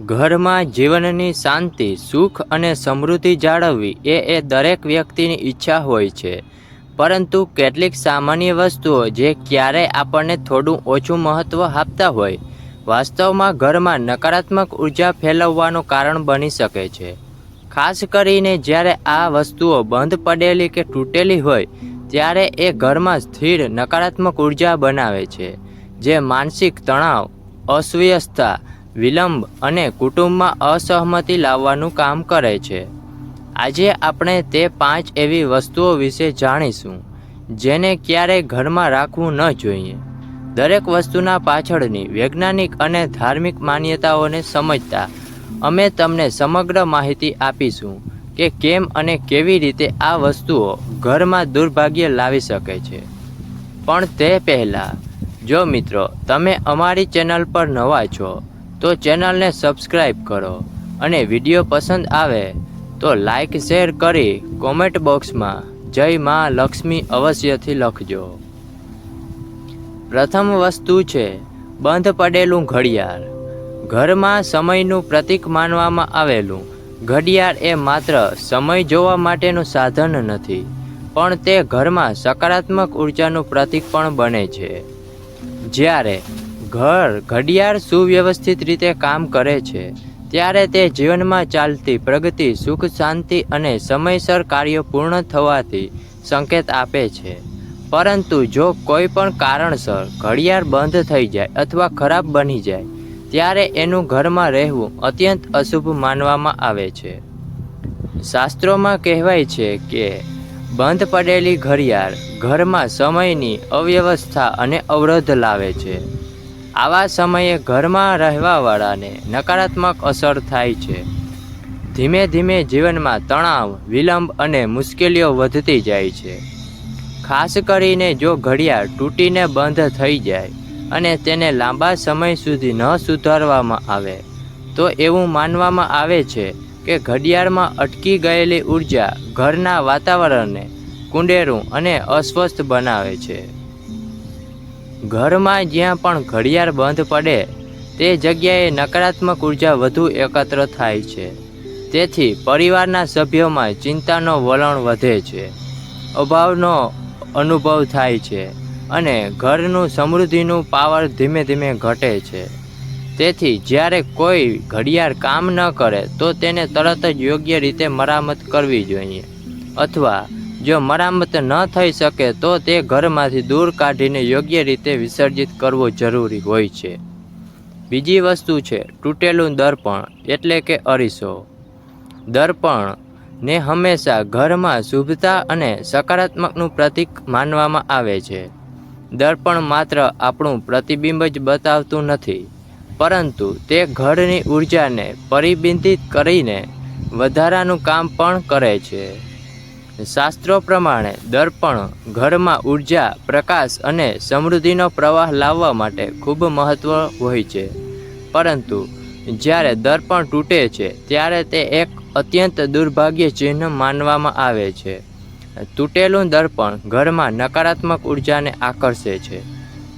ઘરમાં જીવનની શાંતિ, સુખ અને સમૃદ્ધિ જાળવવી એ દરેક વ્યક્તિની ઈચ્છા હોય છે. પરંતુ કેટલીક સામાન્ય વસ્તુઓ જે ક્યારેય આપણને થોડું ઓછું મહત્ત્વ આપતા હોય, વાસ્તવમાં ઘરમાં નકારાત્મક ઉર્જા ફેલાવવાનું કારણ બની શકે છે. ખાસ કરીને જ્યારે આ વસ્તુઓ બંધ પડેલી કે તૂટેલી હોય, ત્યારે એ ઘરમાં સ્થિર નકારાત્મક ઉર્જા બનાવે છે, જે માનસિક તણાવ, અસ્વસ્થતા, વિલંબ અને કુટુંબમાં અસહમતિ લાવવાનું કામ કરે છે. આજે આપણે તે 5 એવી વસ્તુઓ વિશે જાણીશું જેને ક્યારેય ઘરમાં રાખવું ન જોઈએ. દરેક વસ્તુના પાછળની વૈજ્ઞાનિક અને ધાર્મિક માન્યતાઓને સમજતા અમે તમને સમગ્ર માહિતી આપીશું કે કેમ અને કેવી રીતે આ વસ્તુઓ ઘરમાં દુર્ભાગ્ય લાવી શકે છે. પણ તે પહેલાં, જો મિત્રો તમે અમારી ચેનલ પર નવા છો તો ચેનલને સબસ્ક્રાઈબ કરો અને વિડીયો પસંદ આવે તો લાઈક શેર કરી કોમેન્ટ બોક્સમાં જય માં લક્ષ્મી અવશ્યથી લખજો. પ્રથમ વસ્તુ છે બંધ પડેલું ઘડિયાળ. ઘરમાં સમયનું પ્રતીક માનવામાં આવેલું ઘડિયાળ એ માત્ર સમય જોવા માટેનું સાધન નથી, પણ તે ઘરમાં સકારાત્મક ઉર્જાનું પ્રતીક પણ બને છે. જ્યારે ઘડિયાળ સુવ્યવસ્થિત રીતે કામ કરે છે, ત્યારે તે જીવનમાં ચાલતી પ્રગતિ, સુખ, શાંતિ અને સમયસર કાર્યો પૂર્ણ થવાથી સંકેત આપે છે. પરંતુ જો કોઈ પણ કારણસર ઘડિયાળ બંધ થઈ જાય અથવા ખરાબ બની જાય, ત્યારે એનું ઘરમાં રહેવું અત્યંત અશુભ માનવામાં આવે છે. શાસ્ત્રોમાં કહેવાય છે કે બંધ પડેલી ઘડિયાળ ઘરમાં સમયની અવ્યવસ્થા અને અવરોધ લાવે છે. આવા સમયે ઘરમાં રહેવાવાળાને નકારાત્મક અસર થાય છે. ધીમે ધીમે જીવનમાં તણાવ, વિલંબ અને મુશ્કેલીઓ વધતી જાય છે. ખાસ કરીને જો ઘડિયાળ તૂટીને બંધ થઈ જાય અને તેને લાંબા સમય સુધી ન સુધારવામાં આવે, તો એવું માનવામાં આવે છે કે ઘડિયાળમાં અટકી ગયેલી ઉર્જા ઘરના વાતાવરણને કુંડેરું અને અસ્વસ્થ બનાવે છે. ઘરમાં જ્યાં પણ ઘડિયાળ બંધ પડે તે જગ્યાએ નકારાત્મક ઉર્જા વધુ એકત્ર થાય છે. તેથી પરિવારના સભ્યોમાં ચિંતાનો વલણ વધે છે, અભાવનો અનુભવ થાય છે અને ઘરનું સમૃદ્ધિનું પાવર ધીમે ધીમે ઘટે છે. તેથી જ્યારે કોઈ ઘડિયાળ કામ ન કરે તો તેને તરત જ યોગ્ય રીતે મરામત કરવી જોઈએ, અથવા જો મરામત ન થઈ શકે તો તે ઘરમાંથી દૂર કાઢીને યોગ્ય રીતે વિસર્જિત કરવો જરૂરી હોય છે. બીજી વસ્તુ છે તૂટેલું દર્પણ એટલે કે અરીસો. દર્પણ ને હંમેશા ઘરમાં શુભતા અને સકારાત્મકનું પ્રતીક માનવામાં આવે છે. દર્પણ માત્ર આપણું પ્રતિબિંબ જ બતાવતું નથી, પરંતુ તે ઘરની ઉર્જાને પરિબિંબિત કરીને વધારાનું કામ પણ કરે છે. શાસ્ત્રો પ્રમાણે દર્પણ ઘરમાં ઉર્જા, પ્રકાશ અને સમૃદ્ધિનો પ્રવાહ લાવવા માટે ખૂબ મહત્વ હોય છે. પરંતુ જ્યારે દર્પણ તૂટે છે ત્યારે તે એક અત્યંત દુર્ભાગ્ય ચિહ્ન માનવામાં આવે છે. તૂટેલું દર્પણ ઘરમાં નકારાત્મક ઉર્જાને આકર્ષે છે.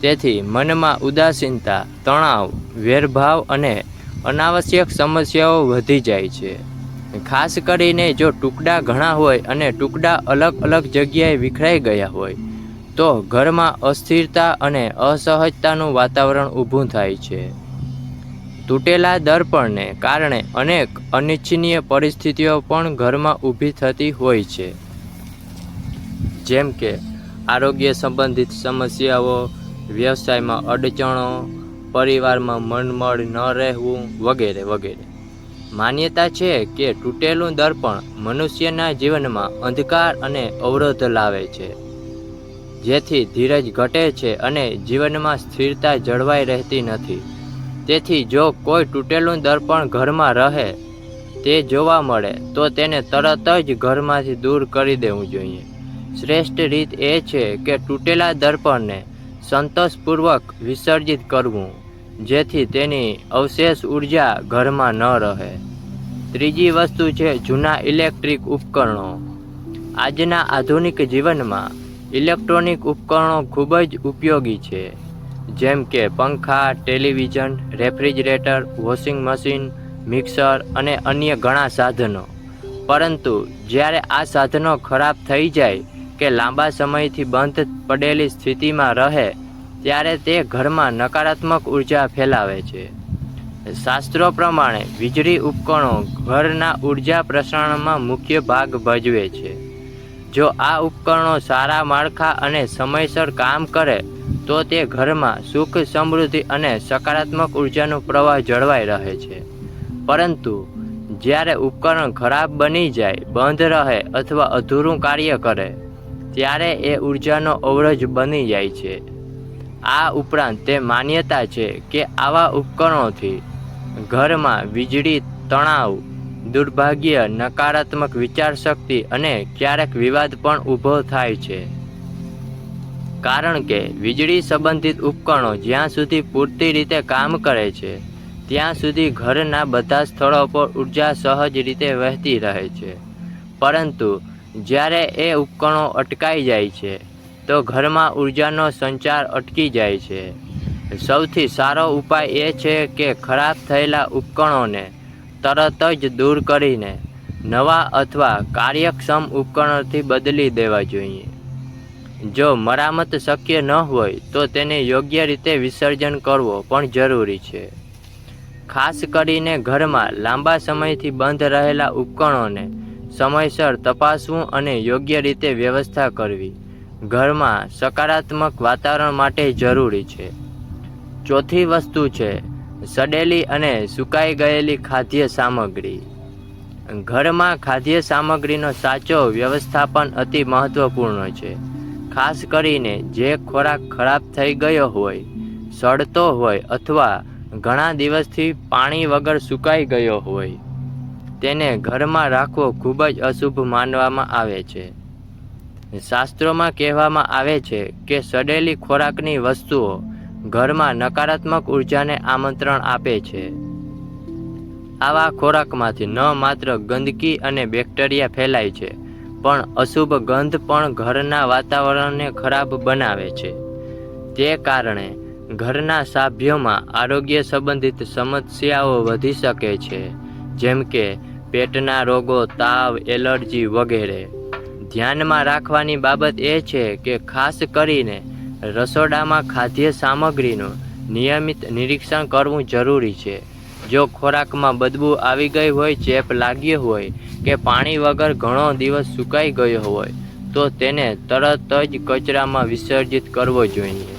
તેથી મનમાં ઉદાસીનતા, તણાવ, વેરભાવ અને અનાવશ્યક સમસ્યાઓ વધી જાય છે. ખાસ કરીને જો ટુકડા ઘણા હોય અને ટુકડા અલગ અલગ જગ્યાએ વિખરાઈ ગયા હોય, તો ઘરમાં અસ્થિરતા અને અસહજતાનું વાતાવરણ ઊભું થાય છે. તૂટેલા દર્પણને કારણે અનેક અનિચ્છનીય પરિસ્થિતિઓ પણ ઘરમાં ઊભી થતી હોય છે, જેમ કે આરોગ્ય સંબંધિત સમસ્યાઓ, વ્યવસાયમાં અડચણો, પરિવારમાં મનમળ ન રહેવું વગેરે વગેરે. માન્યતા છે કે તૂટેલું દર્પણ મનુષ્યના જીવનમાં અંધકાર અને અવરોધ લાવે છે, જેથી ધીરજ ઘટે છે અને જીવનમાં સ્થિરતા જળવાઈ રહેતી નથી. તેથી જો કોઈ તૂટેલું દર્પણ ઘરમાં રહે તે જોવા મળે તો તેને તરત જ ઘરમાંથી દૂર કરી દેવું જોઈએ. શ્રેષ્ઠ રીત એ છે કે તૂટેલા દર્પણને સંતોષપૂર્વક વિસર્જિત કરવું, જેથી તેની અવશેષ ઉર્જા ઘરમાં ન રહે. ત્રીજી વસ્તુ છે જૂના ઇલેક્ટ્રિક ઉપકરણો. આજના આધુનિક જીવનમાં ઇલેક્ટ્રોનિક ઉપકરણો ખૂબ જ ઉપયોગી છે, જેમ કે પંખા, television, refrigerator, washing machine, mixer અને અન્ય ઘણા સાધનો. પરંતુ જ્યારે આ સાધનો ખરાબ થઈ જાય કે લાંબા સમયથી બંધ પડેલી સ્થિતિમાં રહે ત્યારે તે ઘરમાં નકારાત્મક ઉર્જા ફેલાવે છે. શાસ્ત્રો પ્રમાણે વીજળી ઉપકરણો ઘરના ઉર્જા પ્રસારણમાં મુખ્ય ભાગ ભજવે છે. જો આ ઉપકરણો સારા માળખા અને સમયસર કામ કરે તો તે ઘરમાં સુખ, સમૃદ્ધિ અને સકારાત્મક ઉર્જાનો પ્રવાહ જળવાઈ રહે છે. પરંતુ જ્યારે ઉપકરણ ખરાબ બની જાય, બંધ રહે અથવા અધૂરું કાર્ય કરે ત્યારે એ ઉર્જાનો અવરોધ બની જાય છે. આ ઉપરાંત તે માન્યતા છે કે આવા ઉપકરણોથી ઘરમાં વીજળી, તણાવ, દુર્ભાગ્ય, નકારાત્મક વિચારશક્તિ અને ક્યારેક વિવાદ પણ ઊભો થાય છે. કારણ કે વીજળી સંબંધિત ઉપકરણો જ્યાં સુધી પૂરતી રીતે કામ કરે છે ત્યાં સુધી ઘરના બધા સ્થળો પર ઉર્જા સહજ રીતે વહેતી રહે છે. પરંતુ જ્યારે એ ઉપકરણો અટકાઈ જાય છે તો ઘરમાં ઉર્જાનો સંચાર અટકી જાય છે. સૌથી સારો ઉપાય એ છે કે ખરાબ થયેલા ઉપકરણોને તરત જ દૂર કરીને નવા અથવા કાર્યક્ષમ ઉપકરણોથી બદલી દેવા જોઈએ. જો મરામત શક્ય ન હોય તો તેને યોગ્ય રીતે વિસર્જન કરવો પણ જરૂરી છે. ખાસ કરીને ઘરમાં લાંબા સમયથી બંધ રહેલા ઉપકરણોને સમયસર તપાસવું અને યોગ્ય રીતે વ્યવસ્થા કરવી ઘરમાં સકારાત્મક વાતાવરણ માટે જરૂરી છે. ચોથી વસ્તુ છે સડેલી અને સુકાઈ ગયેલી ખાદ્ય સામગ્રી. ઘરમાં ખાદ્ય સામગ્રીનો સાચો વ્યવસ્થાપન અતિ મહત્વપૂર્ણ છે. ખાસ કરીને જે ખોરાક ખરાબ થઈ ગયો હોય, સડતો હોય અથવા ઘણા દિવસથી પાણી વગર સુકાઈ ગયો હોય તેને ઘરમાં રાખવો ખૂબ જ અશુભ માનવામાં આવે છે. શાસ્ત્રોમાં કહેવામાં આવે છે કે સડેલી ખોરાકની વસ્તુઓ ઘરમાં નકારાત્મક ઉર્જાને આમંત્રણ આપે છે. આવા ખોરાકમાંથી ન માત્ર ગંદકી અને બેક્ટેરિયા ફેલાય છે પણ અશુભ ગંધ પણ ઘરના વાતાવરણને ખરાબ બનાવે છે. તે કારણે ઘરના સભ્યોમાં આરોગ્ય સંબંધિત સમસ્યાઓ વધી શકે છે, જેમ કે પેટના રોગો, તાવ, એલર્જી વગેરે. ધ્યાનમાં રાખવાની બાબત એ છે કે ખાસ કરીને રસોડામાં ખાદ્ય સામગ્રીનું નિયમિત નિરીક્ષણ કરવું જરૂરી છે. જો ખોરાકમાં બદબૂ આવી ગઈ હોય, ચેપ લાગ્યો હોય કે પાણી વગર ઘણો દિવસ સુકાઈ ગયો હોય તો તેને તરત જ કચરામાં વિસર્જિત કરવો જોઈએ.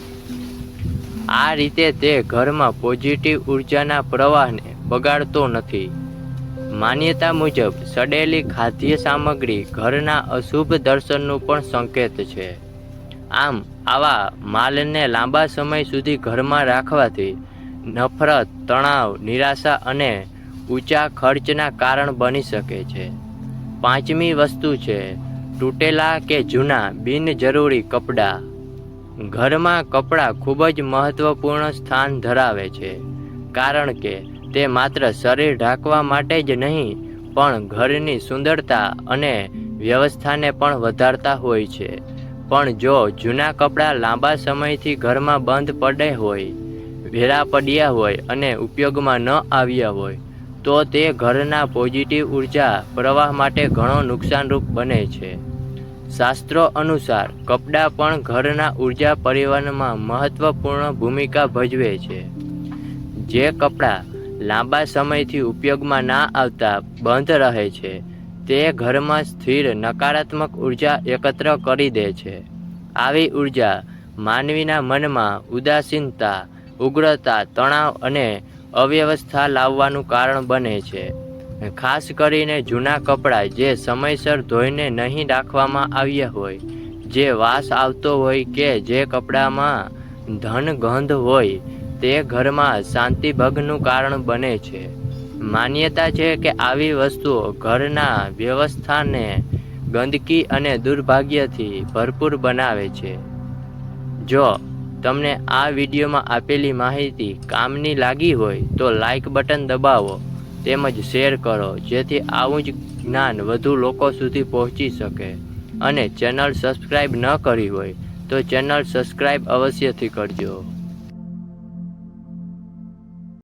આ રીતે તે ઘરમાં પોઝિટિવ ઉર્જાના પ્રવાહને બગાડતો નથી. માન્યતા મુજબ સડેલી ખાદ્ય સામગ્રી ઘરના અશુભ દર્શનનું પણ સંકેત છે. આમ આવા માલને લાંબા સમય સુધી ઘરમાં રાખવાથી નફરત, તણાવ, નિરાશા અને ઊંચા ખર્ચના કારણ બની શકે છે. પાંચમી વસ્તુ છે તૂટેલા કે જૂના બિનજરૂરી કપડાં. ઘરમાં કપડાં ખૂબ જ મહત્વપૂર્ણ સ્થાન ધરાવે છે, કારણ કે તે માત્ર શરીર ઢાંકવા માટે જ નહીં પણ ઘરની સુંદરતા અને વ્યવસ્થાને પણ વધારતા હોય છે. પણ જો જૂના કપડાં લાંબા સમયથી ઘરમાં બંધ પડે હોય, ભેળા પડ્યા હોય અને ઉપયોગમાં ન આવ્યા હોય તો તે ઘરના પોઝિટિવ ઉર્જા પ્રવાહ માટે ઘણો નુકસાનરૂપ બને છે. શાસ્ત્રો અનુસાર કપડાં પણ ઘરના ઉર્જા પરિવહનમાં મહત્વપૂર્ણ ભૂમિકા ભજવે છે. જે કપડાં લાંબા સમયથી ઉપયોગમાં ના આવતા બંધ રહે છે તે ઘરમાં સ્થિર નકારાત્મક ઉર્જા એકત્ર કરી દે છે. આવી ઉર્જા માનવીના મનમાં ઉદાસીનતા, ઉગ્રતા, તણાવ અને અવ્યવસ્થા લાવવાનું કારણ બને છે. ખાસ કરીને જૂના કપડાં જે સમયસર ધોઈને નહીં રાખવામાં આવ્યા હોય, જે વાસ આવતો હોય કે જે કપડામાં ગંધ હોય તે ઘરમાં શાંતિભંગનું કારણ બને છે. માન્યતા છે કે આવી વસ્તુઓ ઘરના વ્યવસ્થાને ગંદકી અને દુર્ભાગ્યથી ભરપૂર બનાવે છે. જો તમને આ વિડીયોમાં આપેલી માહિતી કામની લાગી હોય તો લાઈક બટન દબાવો તેમજ શેર કરો, જેથી આવું જ જ્ઞાન વધુ લોકો સુધી પહોંચી શકે. અને ચેનલ સબસ્ક્રાઈબ ન કરી હોય તો ચેનલ સબસ્ક્રાઈબ અવશ્યથી કરજો.